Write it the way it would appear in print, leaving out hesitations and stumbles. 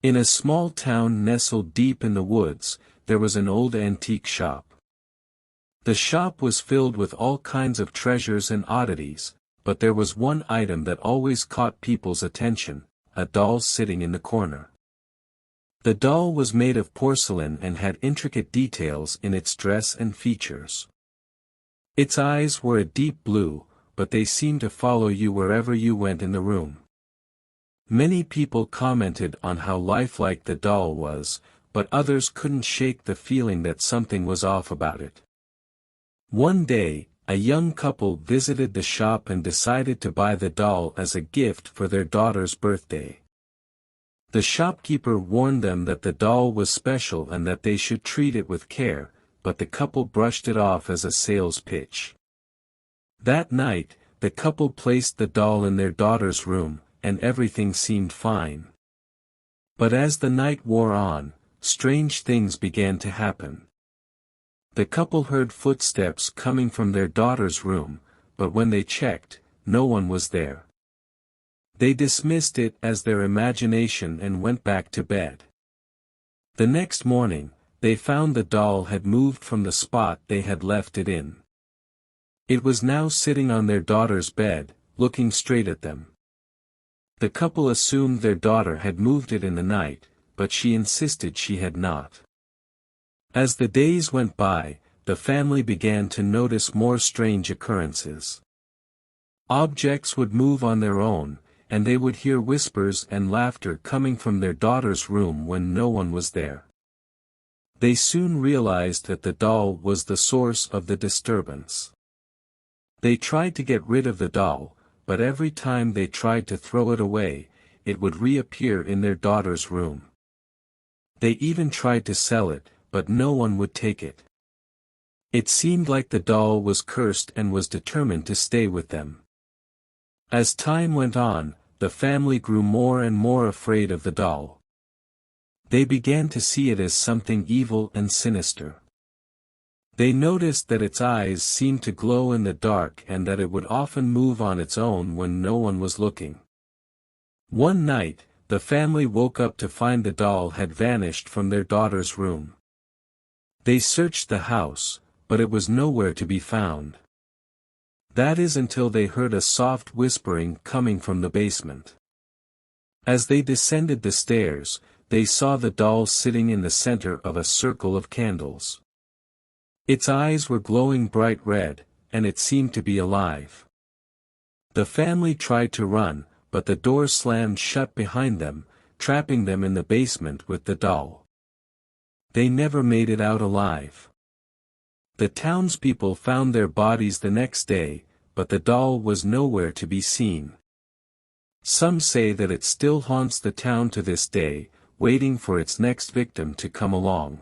In a small town nestled deep in the woods, there was an old antique shop. The shop was filled with all kinds of treasures and oddities, but there was one item that always caught people's attention: a doll sitting in the corner. The doll was made of porcelain and had intricate details in its dress and features. Its eyes were a deep blue, but they seemed to follow you wherever you went in the room. Many people commented on how lifelike the doll was, but others couldn't shake the feeling that something was off about it. One day, a young couple visited the shop and decided to buy the doll as a gift for their daughter's birthday. The shopkeeper warned them that the doll was special and that they should treat it with care, but the couple brushed it off as a sales pitch. That night, the couple placed the doll in their daughter's room, and everything seemed fine. But as the night wore on, strange things began to happen. The couple heard footsteps coming from their daughter's room, but when they checked, no one was there. They dismissed it as their imagination and went back to bed. The next morning, they found the doll had moved from the spot they had left it in. It was now sitting on their daughter's bed, looking straight at them. The couple assumed their daughter had moved it in the night, but she insisted she had not. As the days went by, the family began to notice more strange occurrences. Objects would move on their own, and they would hear whispers and laughter coming from their daughter's room when no one was there. They soon realized that the doll was the source of the disturbance. They tried to get rid of the doll, but every time they tried to throw it away, it would reappear in their daughter's room. They even tried to sell it, but no one would take it. It seemed like the doll was cursed and was determined to stay with them. As time went on, the family grew more and more afraid of the doll. They began to see it as something evil and sinister. They noticed that its eyes seemed to glow in the dark and that it would often move on its own when no one was looking. One night, the family woke up to find the doll had vanished from their daughter's room. They searched the house, but it was nowhere to be found. That is until they heard a soft whispering coming from the basement. As they descended the stairs, they saw the doll sitting in the center of a circle of candles. Its eyes were glowing bright red, and it seemed to be alive. The family tried to run, but the door slammed shut behind them, trapping them in the basement with the doll. They never made it out alive. The townspeople found their bodies the next day, but the doll was nowhere to be seen. Some say that it still haunts the town to this day, waiting for its next victim to come along.